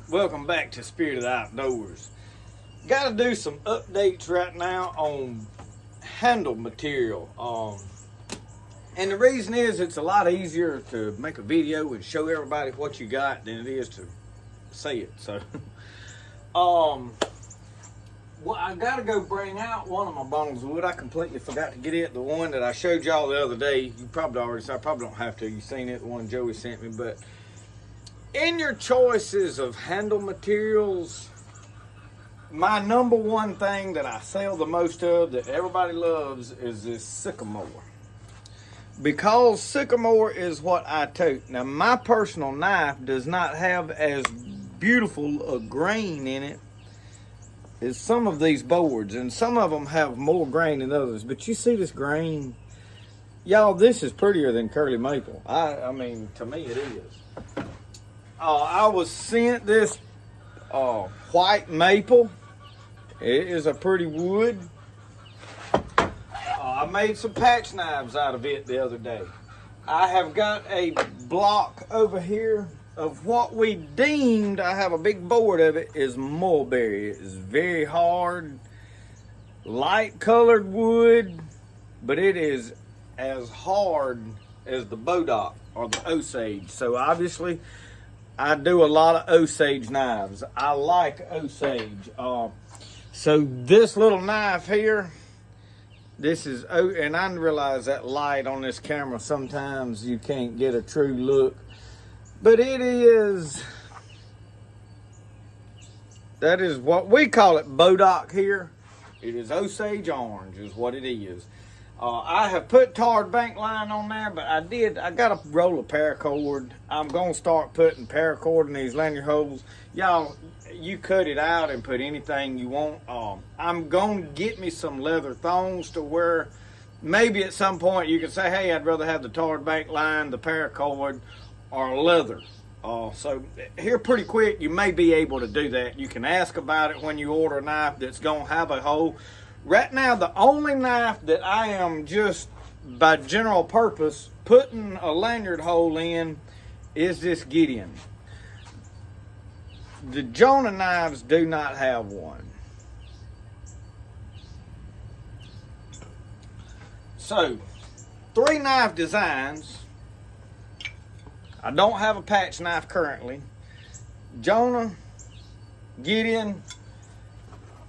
Welcome back to Spirit of the Outdoors. Got to do some updates right now on handle material. And the reason is it's a lot easier to make a video and show everybody what you got than it is to say it. So, well, I got to go bring out one of my bundles of wood. I completely forgot to get it. The one that I showed y'all the other day, you probably already saw. I probably don't have to. You've seen it, the one Joey sent me, but in your choices of handle materials, my number one thing that I sell the most of that everybody loves is this sycamore. Because sycamore is what I tote. Now, my personal knife does not have as beautiful a grain in it as some of these boards. And some of them have more grain than others. But you see this grain? Y'all, this is prettier than curly maple. I mean, to me it is. I was sent this white maple. It is a pretty wood. I made some patch knives out of it the other day. I have got a block over here of what we deemed, I have a big board of it, is mulberry. It is very hard, light colored wood, but it is as hard as the bodock or the Osage. So obviously, I do a lot of Osage knives. I like Osage. So this little knife here, this is, and I realize that light on this camera, sometimes you can't get a true look, but it is, that is what we call it, bodock here. It is Osage orange is what it is. I have put tarred bank line on there, but I got a roll of paracord. I'm going to start putting paracord in these lanyard holes. Y'all, you cut it out and put anything you want. I'm going to get me some leather thongs to where maybe at some point you can say, hey, I'd rather have the tarred bank line, the paracord, or leather. So here pretty quick, you may be able to do that. You can ask about it when you order a knife that's going to have a hole. Right now, the only knife that I am just, by general purpose, putting a lanyard hole in is this Gideon. The Jonah knives do not have one. So, 3 knife designs. I don't have a patch knife currently. Jonah, Gideon,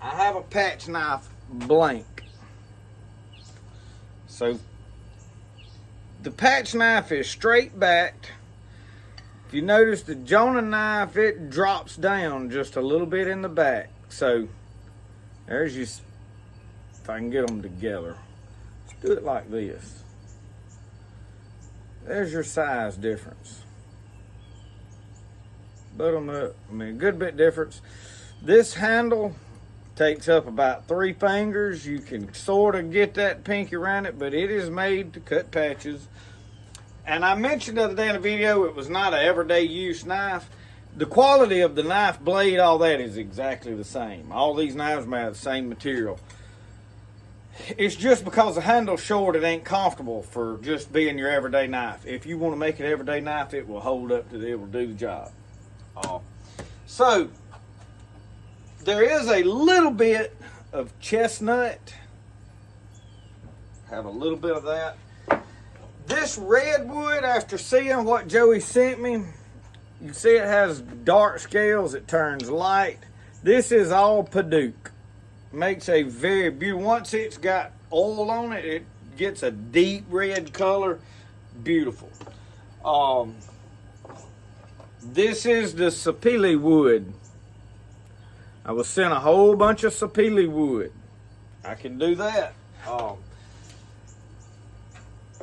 I have a patch knife blank. So the patch knife is straight backed. If you notice the Jonah knife, it drops down just a little bit in the back. So there's your, if I can get them together, let's do it like this. There's your size difference. Butt them up, I mean, a good bit difference. This handle takes up about 3 fingers. You can sort of get that pinky around it, but it is made to cut patches. And I mentioned the other day in a video, it was not an everyday use knife. The quality of the knife blade, all that is exactly the same. All these knives made of the same material. It's just because the handle's short, it ain't comfortable for just being your everyday knife. If you want to make it an everyday knife, it will hold up to it will do the job. So there is a little bit of chestnut. Have a little bit of that. This redwood, after seeing what Joey sent me, you see it has dark scales, it turns light. This is all Paduke. makes a very beautiful. Once it's got oil on it, it gets a deep red color. Beautiful. This is the sapele wood. I was sent a whole bunch of sapele wood. I can do that.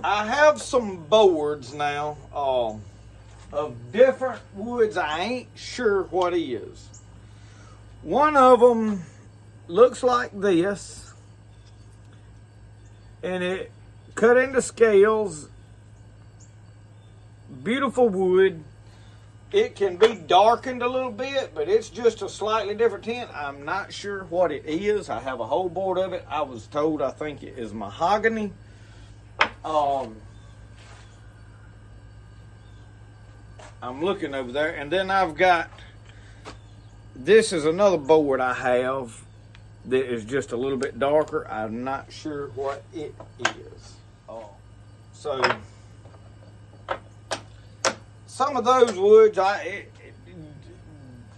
I have some boards now of different woods. I ain't sure what is. One of them looks like this, and it cut into scales. Beautiful wood. It can be darkened a little bit, but it's just a slightly different tint. I'm not sure what it is. I have a whole board of it. I was told I think it is mahogany. I'm looking over there, and then I've got, this is another board I have that is just a little bit darker. I'm not sure what it is. So some of those woods,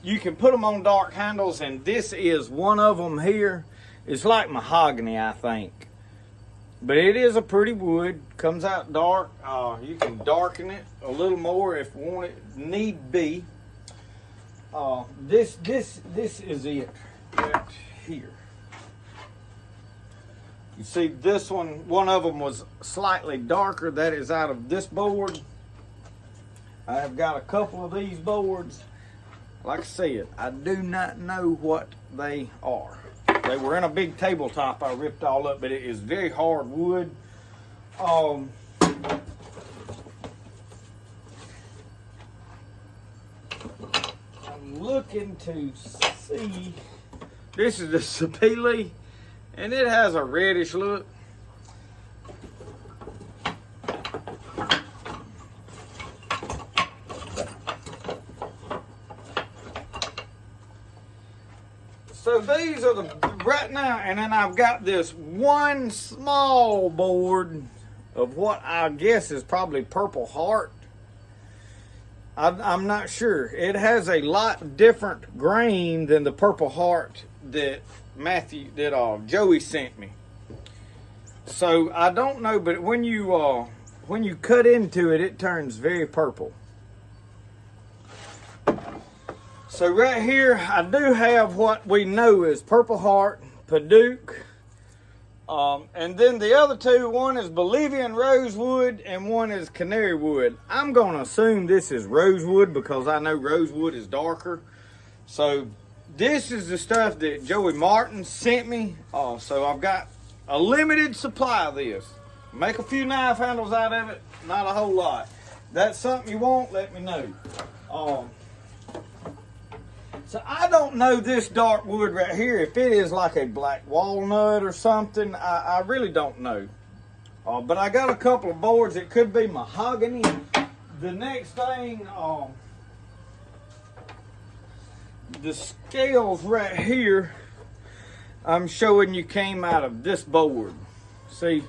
you can put them on dark handles, and this is one of them here. It's like mahogany, I think. But it is a pretty wood. Comes out dark. You can darken it a little more if need be. This is it right here. You see this one of them was slightly darker. That is out of this board. I have got a couple of these boards. Like I said, I do not know what they are. They were in a big tabletop I ripped all up, but it is very hard wood. I'm looking to see. This is the sapele, and it has a reddish look. So these are the right now, and then I've got this one small board of what I guess is probably Purple Heart. I'm not sure. It has a lot different grain than the Purple Heart that Joey sent me. So I don't know, but when you cut into it, it turns very purple. So right here, I do have what we know is Purple Heart, Padauk, and then the other two, one is Bolivian rosewood and one is canary wood. I'm going to assume this is rosewood because I know rosewood is darker. So this is the stuff that Joey Martin sent me. So I've got a limited supply of this. Make a few knife handles out of it, not a whole lot. That's something you want, let me know. So I don't know this dark wood right here, if it is like a black walnut or something. I really don't know. But I got a couple of boards. It could be mahogany. The next thing, the scales right here, I'm showing you came out of this board. See,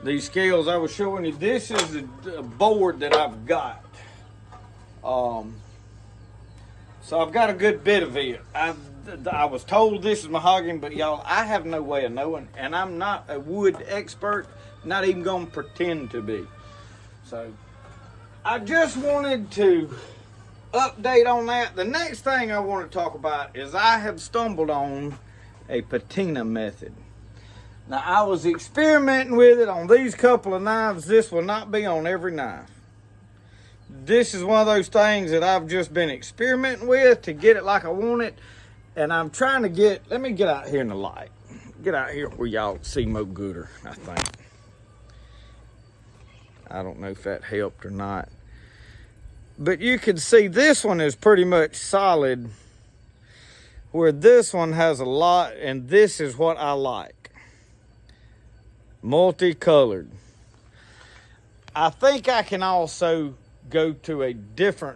these scales I was showing you, this is the board that I've got. So I've got a good bit of it. I was told this is mahogany, but y'all, I have no way of knowing, and I'm not a wood expert, not even gonna pretend to be. So I just wanted to update on that. The next thing I want to talk about is I have stumbled on a patina method. Now I was experimenting with it on these couple of knives. This will not be on every knife. This is one of those things that I've just been experimenting with to get it like I want it. And I'm trying to let me get out here in the light. Get out here where y'all see more gooder, I think. I don't know if that helped or not. But you can see this one is pretty much solid, where this one has a lot, and this is what I like. Multicolored. I think I can also go to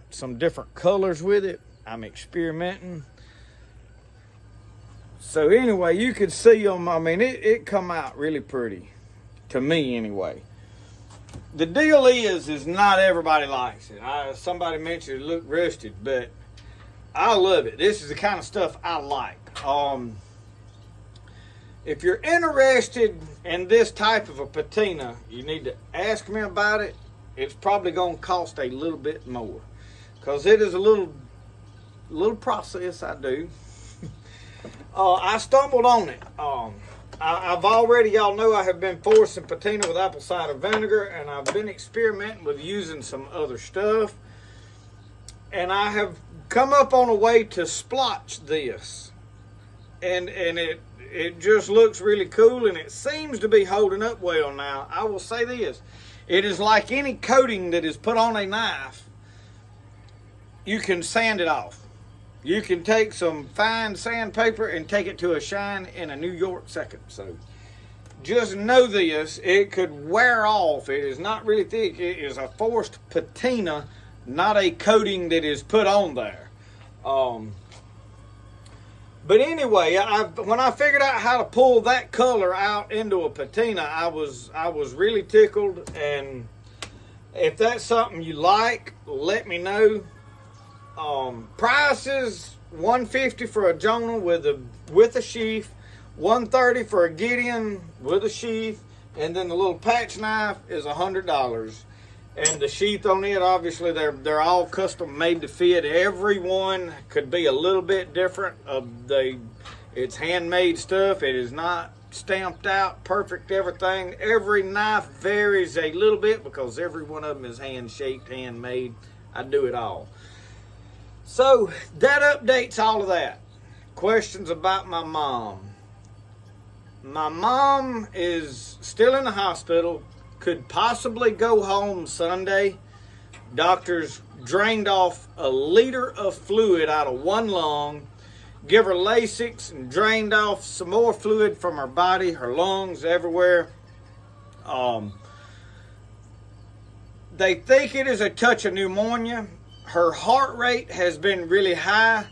some different colors with it. I'm experimenting. So anyway, you could see them. I mean, it come out really pretty, to me anyway. The deal is not everybody likes it. Somebody mentioned it looked rusted, but I love it. This is the kind of stuff I like. if you're interested in this type of a patina, you need to ask me about it. It's probably going to cost a little bit more, because it is a little process I do. I stumbled on it. I've already, y'all know, I have been forcing patina with apple cider vinegar, and I've been experimenting with using some other stuff. And I have come up on a way to splotch this. And it just looks really cool, and it seems to be holding up well now. I will say this. It is like any coating that is put on a knife. You can sand it off. You can take some fine sandpaper and take it to a shine in a New York second. So just know this, it could wear off. It is not really thick. It is a forced patina, not a coating that is put on there. But anyway, when I figured out how to pull that color out into a patina, I was really tickled. And if that's something you like, let me know. Prices: $150 for a Jonah with a sheath, $130 for a Gideon with a sheath, and then the little patch knife is $100. And the sheath on it, obviously, they're all custom made to fit. Every one could be a little bit different. It's handmade stuff. It is not stamped out, perfect everything. Every knife varies a little bit because every one of them is hand-shaped, handmade. I do it all. So that updates all of that. Questions about my mom. My mom is still in the hospital. Could possibly go home Sunday. Doctors drained off 1 liter of fluid out of one lung, give her Lasix, and drained off some more fluid from her body, her lungs, everywhere. They think it is a touch of pneumonia. Her heart rate has been really high.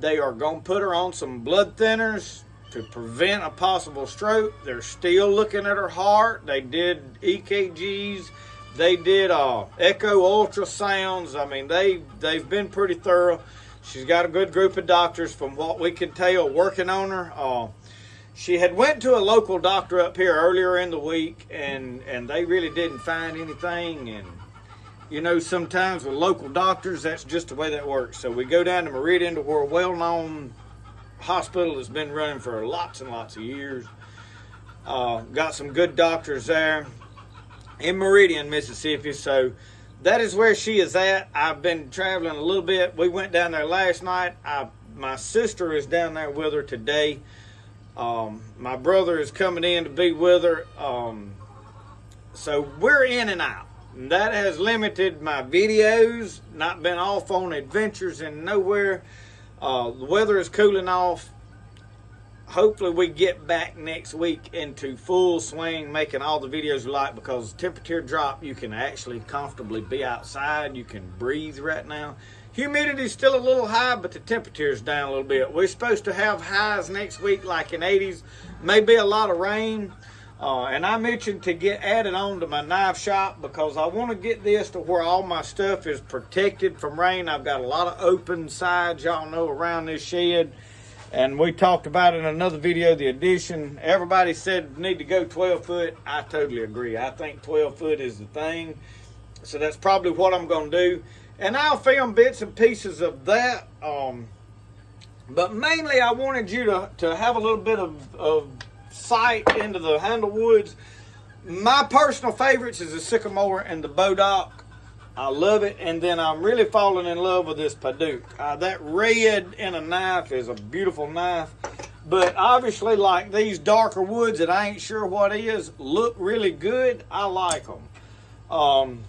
They are going to put her on some blood thinners to prevent a possible stroke. They're still looking at her heart. They did EKGs. They did echo ultrasounds. I mean, they've been pretty thorough. She's got a good group of doctors, from what we can tell, working on her. She had went to a local doctor up here earlier in the week, and they really didn't find anything. And you know, sometimes with local doctors, that's just the way that works. So we go down to Materiel, to where a well-known hospital that's been running for lots and lots of years. Got some good doctors there in Meridian, Mississippi. So that is where she is at. I've been traveling a little bit. We went down there last night. My sister is down there with her today. My brother is coming in to be with her. So we're in and out. And that has limited my videos. Not been off on adventures in nowhere. The weather is cooling off. Hopefully we get back next week into full swing, making all the videos you like, because temperature drop, you can actually comfortably be outside. You can breathe right now. Humidity is still a little high, but the temperature is down a little bit. We're supposed to have highs next week like in 80s. Maybe a lot of rain. And I mentioned to get added on to my knife shop, because I want to get this to where all my stuff is protected from rain. I've got a lot of open sides, y'all know, around this shed. And we talked about it in another video, the addition. Everybody said need to go 12 foot. I totally agree. I think 12 foot is the thing. So that's probably what I'm going to do. And I'll film bits and pieces of that. But mainly I wanted you to have a little bit of sight into the handle woods. My personal favorites is the sycamore and the bodock. I love it. And then I'm really falling in love with this Paduke. That red in a knife is a beautiful knife. But obviously, like these darker woods that I ain't sure what is, look really good. I like them.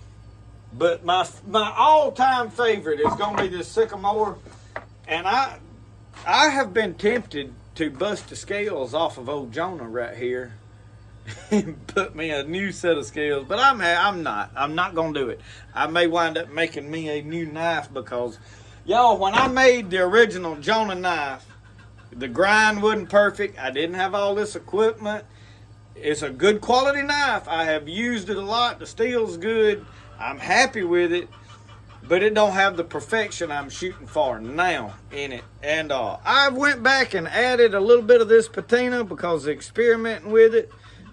But my all-time favorite is going to be this sycamore. And I have been tempted to bust the scales off of old Jonah right here and put me a new set of scales, but I'm not gonna do it. I may wind up making me a new knife, because y'all, when I made the original Jonah knife, the grind wasn't perfect. I didn't have all this equipment. It's a good quality knife. I have used it a lot. The steel's good. I'm happy with it. but it don't have the perfection I'm shooting for now in it. And I went back and added a little bit of this patina because experimenting with it,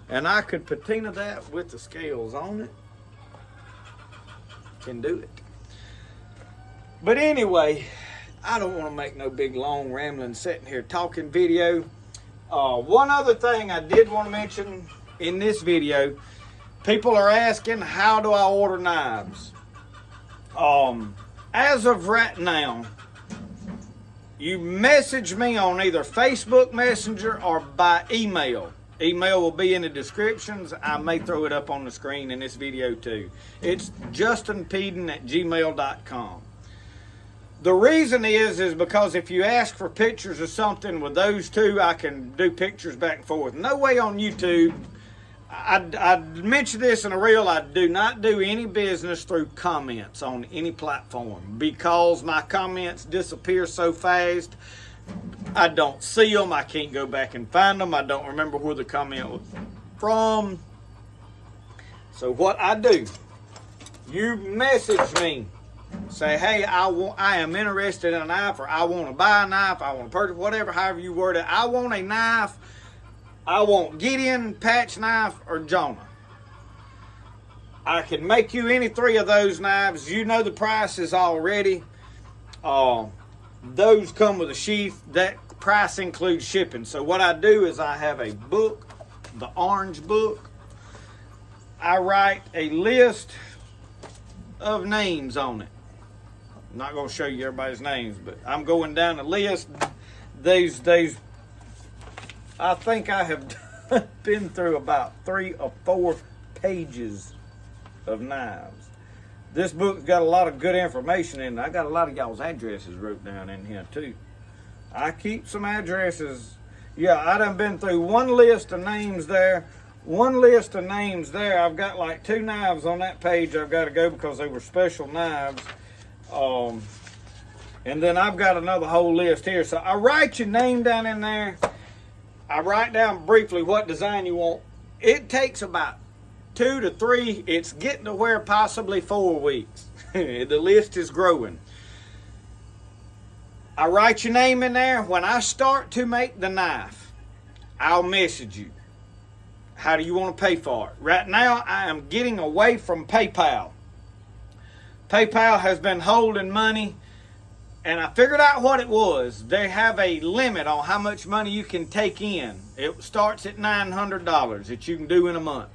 and I could patina that with the scales on it. Can do it. But anyway, I don't want to make no big long rambling sitting here talking video. One other thing I did want to mention in this video, people are asking, how do I order knives? As of right now, you message me on either Facebook Messenger or by email. Email will be in the descriptions. I may throw it up on the screen in this video too. It's justinpeden@gmail.com. The reason is because if you ask for pictures of something with those two, I can do pictures back and forth. No way on YouTube. I mentioned this in a reel. I do not do any business through comments on any platform because my comments disappear so fast. I don't see them. I can't go back and find them. I don't remember where the comment was from. So what I do, you message me. Say, hey, I am interested in a knife, or I want to buy a knife, I want to purchase, whatever, however you word it. I want a knife. I want Gideon, patch knife, or Jonah. I can make you any three of those knives. You know the prices already. Those come with a sheath. That price includes shipping. So what I do is I have a book, the orange book. I write a list of names on it. I'm not going to show you everybody's names, but I'm going down the list. These I think I have been through about 3 or 4 pages of knives. This book's got a lot of good information in it. I got a lot of y'all's addresses wrote down in here too. I keep some addresses. Yeah, I done been through one list of names there. One list of names there. I've got like 2 knives on that page I've got to go because they were special knives. And then I've got another whole list here. So I write your name down in there. I write down briefly what design you want. It takes about 2 to 3. It's getting to where possibly 4 weeks. The list is growing. I write your name in there. When I start to make the knife, I'll message you. How do you want to pay for it? Right now, I am getting away from PayPal. PayPal has been holding money, and I figured out what it was. They have a limit on how much money you can take in. It starts at $900 that you can do in a month.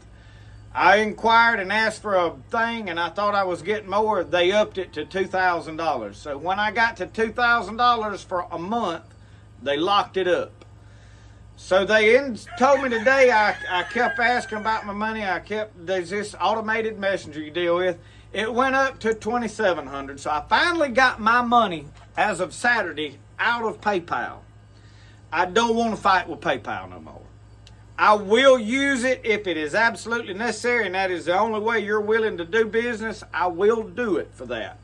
I inquired and asked for a thing, and I thought I was getting more. They upped it to $2,000. So when I got to $2,000 for a month, they locked it up. So they told me today, I kept asking about my money. There's this automated messenger you deal with. It went up to $2,700. So I finally got my money as of Saturday out of PayPal. I don't want to fight with PayPal no more. I will use it if it is absolutely necessary, and that is the only way you're willing to do business. I will do it for that.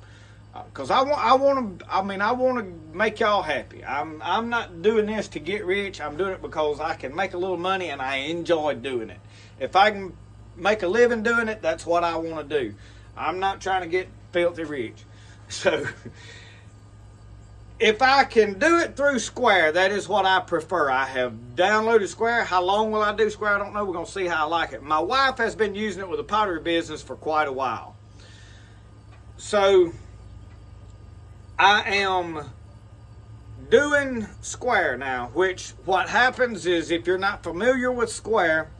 Because I want to make y'all happy. I'm not doing this to get rich. I'm doing it because I can make a little money and I enjoy doing it. If I can make a living doing it, that's what I want to do. I'm not trying to get filthy rich. So if I can do it through Square, that is what I prefer. I have downloaded Square. How long will I do Square? I don't know. We're going to see how I like it. My wife has been using it with the pottery business for quite a while. So I am doing Square now, which what happens is if you're not familiar with Square,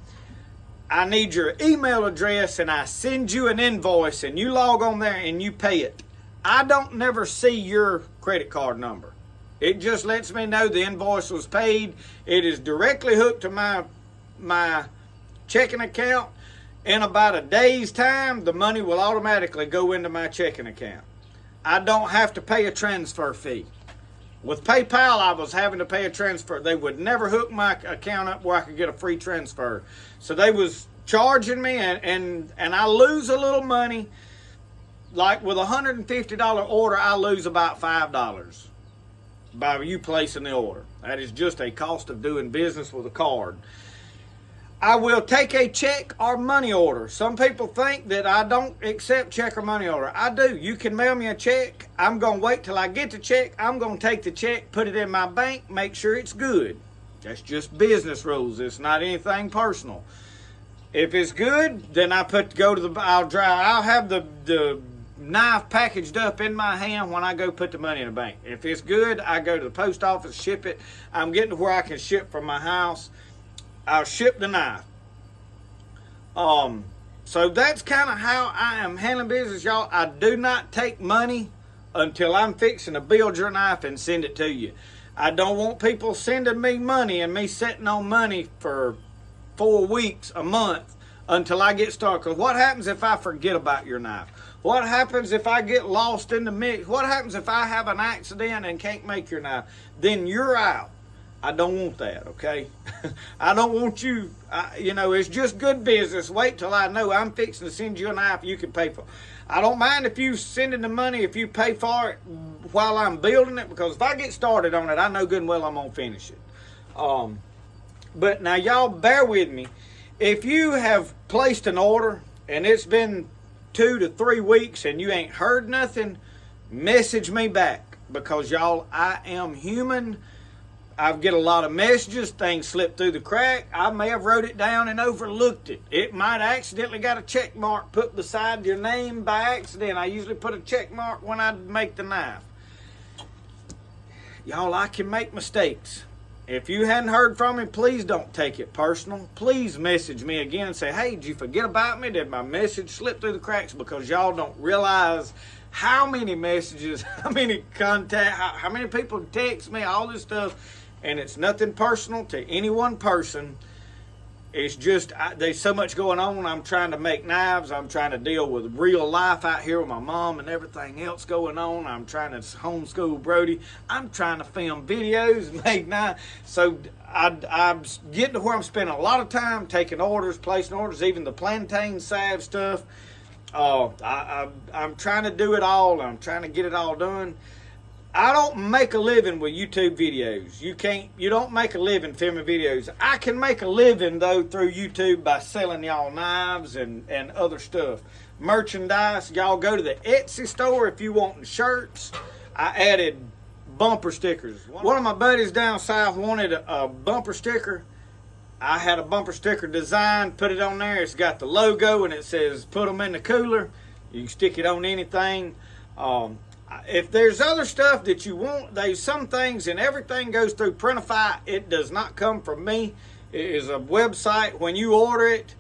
I need your email address and I send you an invoice and you log on there and you pay it. I don't never see your credit card number. It just lets me know the invoice was paid. It is directly hooked to my checking account. In about a day's time, the money will automatically go into my checking account. I don't have to pay a transfer fee. With PayPal, I was having to pay a transfer. They would never hook my account up where I could get a free transfer. So they was charging me, and I lose a little money. Like with a $150 order, I lose about $5 by you placing the order. That is just a cost of doing business with a card. I will take a check or money order. Some people think that I don't accept check or money order. I do. You can mail me a check. I'm going to wait till I get the check. I'm going to take the check, put it in my bank, make sure it's good. That's just business rules. It's not anything personal. If it's good, then I'll have the knife packaged up in my hand when I go put the money in the bank. If it's good, I go to the post office, ship it. I'm getting to where I can ship from my house. I'll ship the knife. So that's kind of how I am handling business, y'all. I do not take money until I'm fixing to build your knife and send it to you. I don't want people sending me money and me sitting on money for 4 weeks, a month, until I get started. Because what happens if I forget about your knife? What happens if I get lost in the mix? What happens if I have an accident and can't make your knife? Then you're out. I don't want that, okay? I don't want you, it's just good business. Wait till I know I'm fixing to send you a knife you can pay for. I don't mind if you sending the money, if you pay for it while I'm building it, because if I get started on it, I know good and well I'm going to finish it. But now, y'all, bear with me. If you have placed an order and it's been 2 to 3 weeks and you ain't heard nothing, message me back, because, y'all, I am human. I get a lot of messages, things slip through the crack. I may have wrote it down and overlooked it. It might accidentally got a check mark put beside your name by accident. I usually put a check mark when I make the knife. Y'all, I can make mistakes. If you hadn't heard from me, please don't take it personal. Please message me again and say, hey, did you forget about me? Did my message slip through the cracks? Because y'all don't realize how many messages, how many contact, how many people text me, all this stuff. And it's nothing personal to any one person. It's just, there's so much going on. I'm trying to make knives. I'm trying to deal with real life out here with my mom and everything else going on. I'm trying to homeschool Brody. I'm trying to film videos and make knives. So I'm getting to where I'm spending a lot of time taking orders, placing orders, even the plantain salve stuff. I'm trying to do it all. I'm trying to get it all done. I don't make a living with YouTube videos. You don't make a living filming videos. I can make a living, though, through YouTube by selling y'all knives and other stuff. Merchandise. Y'all go to the Etsy store if you want shirts. I added bumper stickers. One of my buddies down south wanted a bumper sticker. I had a bumper sticker designed, put it on there. It's got the logo and it says, put them in the cooler. You can stick it on anything. If there's other stuff that you want, there's some things, and everything goes through Printify. It does not come from me. It is a website. When you order it,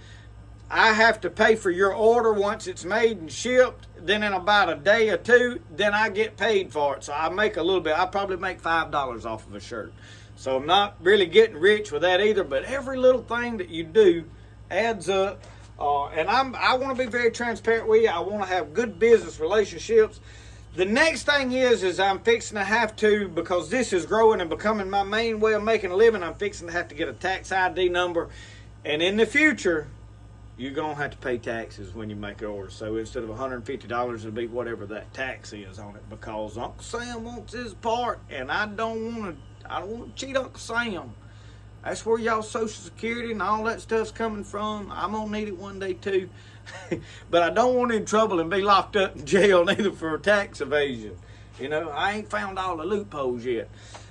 I have to pay for your order once it's made and shipped. Then in about a day or two, then I get paid for it. So I make a little bit. I probably make $5 off of a shirt. So I'm not really getting rich with that either. But every little thing that you do adds up. And I want to be very transparent with you. I want to have good business relationships. The next thing is I'm fixing to have to, because this is growing and becoming my main way of making a living, I'm fixing to have to get a tax ID number. And in the future, you're going to have to pay taxes when you make an order. So instead of $150, it'll be whatever that tax is on it, because Uncle Sam wants his part, and I don't want to cheat Uncle Sam. That's where y'all Social Security and all that stuff's coming from. I'm going to need it one day too. But I don't want in trouble and be locked up in jail neither for tax evasion. I ain't found all the loopholes yet.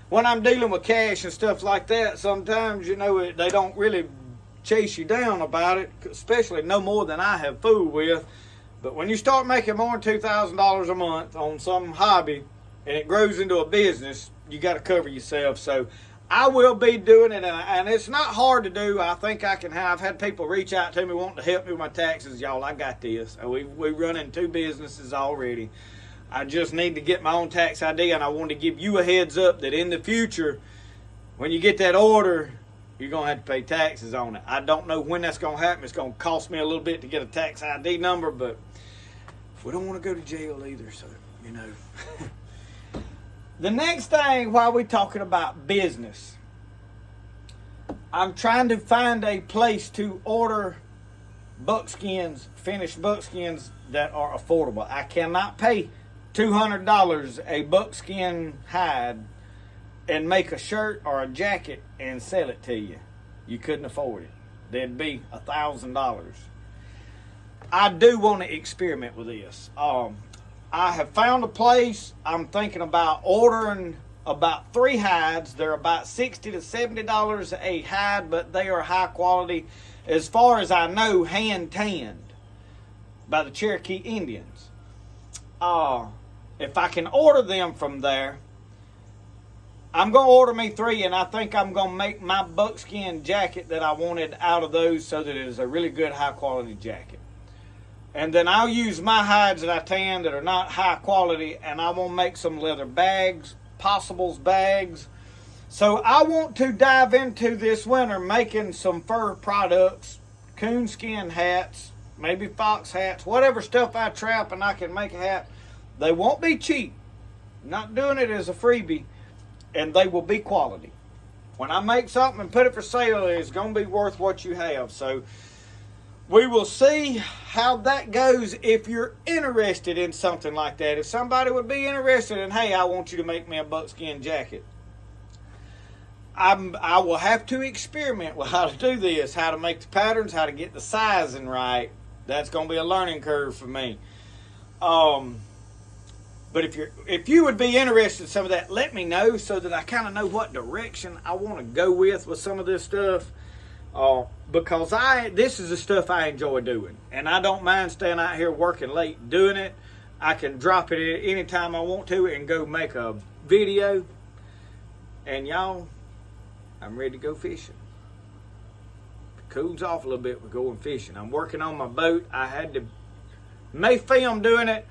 When I'm dealing with cash and stuff like that, sometimes, they don't really chase you down about it, especially no more than I have fooled with. But when you start making more than $2,000 a month on some hobby and it grows into a business, you got to cover yourself. So I will be doing it, and it's not hard to do. I think I can have. I've had people reach out to me wanting to help me with my taxes. Y'all, I got this. We running 2 businesses already. I just need to get my own tax ID, and I want to give you a heads up that in the future, when you get that order, you're going to have to pay taxes on it. I don't know when that's going to happen. It's going to cost me a little bit to get a tax ID number, but we don't want to go to jail either, so, The next thing, while we're talking about business, I'm trying to find a place to order buckskins, finished buckskins that are affordable. I cannot pay $200 a buckskin hide and make a shirt or a jacket and sell it to you. You couldn't afford it. That'd be $1,000. I do want to experiment with this. I have found a place. I'm thinking about ordering about 3 hides. They're about $60 to $70 a hide, but they are high quality. As far as I know, hand tanned by the Cherokee Indians. If I can order them from there, I'm going to order me 3, and I think I'm going to make my buckskin jacket that I wanted out of those so that it is a really good high quality jacket. And then I'll use my hides that I tan that are not high quality, and I will make some leather bags, possibles bags. So I want to dive into this winter making some fur products, coonskin hats, maybe fox hats, whatever stuff I trap and I can make a hat. They won't be cheap. I'm not doing it as a freebie, and they will be quality. When I make something and put it for sale, it's going to be worth what you have. So we will see how that goes if you're interested in something like that. If somebody would be interested in, hey, I want you to make me a buckskin jacket, I will have to experiment with how to do this, how to make the patterns, how to get the sizing right. That's going to be a learning curve for me. But if you would be interested in some of that, let me know so that I kind of know what direction I want to go with some of this stuff. Because this is the stuff I enjoy doing, and I don't mind staying out here working late doing it. I can drop it anytime I want to and go make a video. And y'all, I'm ready to go fishing. It cools off a little bit with going fishing. I'm working on my boat. I may film doing it,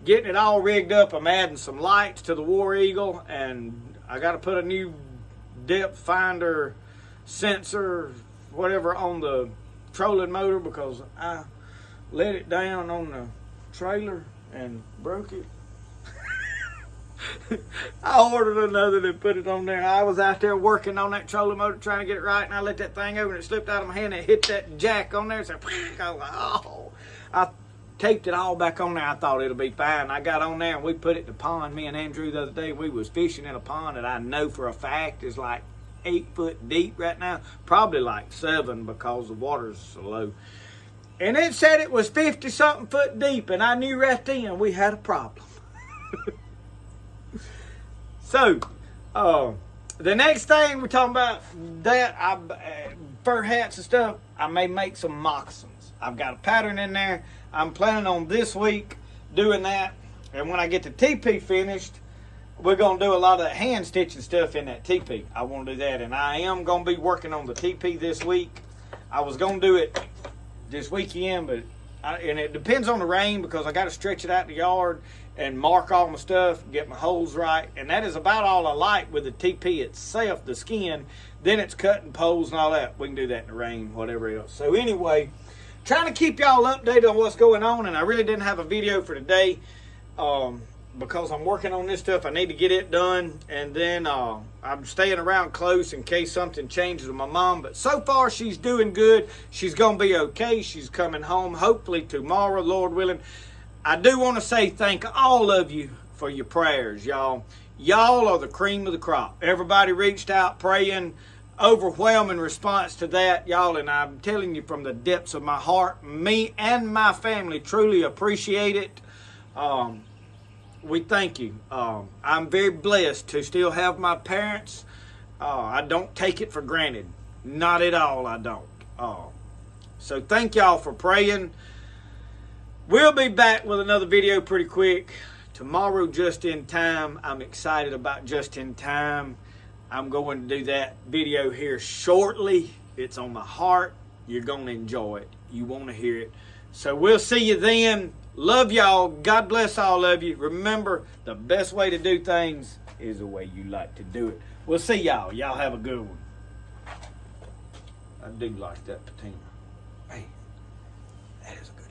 getting it all rigged up. I'm adding some lights to the War Eagle, and I got to put a new depth finder sensor, whatever, on the trolling motor because I let it down on the trailer and broke it. I ordered another and put it on there. I was out there working on that trolling motor trying to get it right, and I let that thing over and it slipped out of my hand and it hit that jack on there. So I was like, oh. I taped it all back on there. I thought it'll be fine. I got on there and we put it in the pond. Me and Andrew the other day, we was fishing in a pond that I know for a fact is like 8 foot deep right now, probably like 7 because the water's so low. And it said it was 50 something foot deep, and I knew right then we had a problem. So, the next thing we're talking about that fur hats and stuff, I may make some moccasins. I've got a pattern in there. I'm planning on this week doing that, and when I get the teepee finished, we're going to do a lot of that hand stitching stuff in that teepee. I want to do that, and I am going to be working on the teepee this week. I was going to do it this weekend, but and it depends on the rain because I got to stretch it out in the yard and mark all my stuff, get my holes right, and that is about all I like with the teepee itself, the skin. Then it's cutting poles and all that. We can do that in the rain, whatever else. So anyway, trying to keep y'all updated on what's going on, and I really didn't have a video for today. Because I'm working on this stuff, I need to get it done, and then I'm staying around close in case something changes with my mom. But so far, she's doing good. She's going to be okay. She's coming home hopefully tomorrow, Lord willing. I do want to say thank all of you for your prayers, y'all. Y'all are the cream of the crop. Everybody reached out praying, overwhelming response to that, y'all, and I'm telling you from the depths of my heart, me and my family truly appreciate it. We thank you. I'm very blessed to still have my parents. I don't take it for granted. Not at all, I don't. So thank y'all for praying. We'll be back with another video pretty quick. Tomorrow, Just in Time. I'm excited about Just in Time. I'm going to do that video here shortly. It's on my heart. You're going to enjoy it. You want to hear it. So we'll see you then. Love y'all. God bless all of you. Remember, the best way to do things is the way you like to do it. We'll see y'all. Y'all have a good one. I do like that patina. Hey, that is a good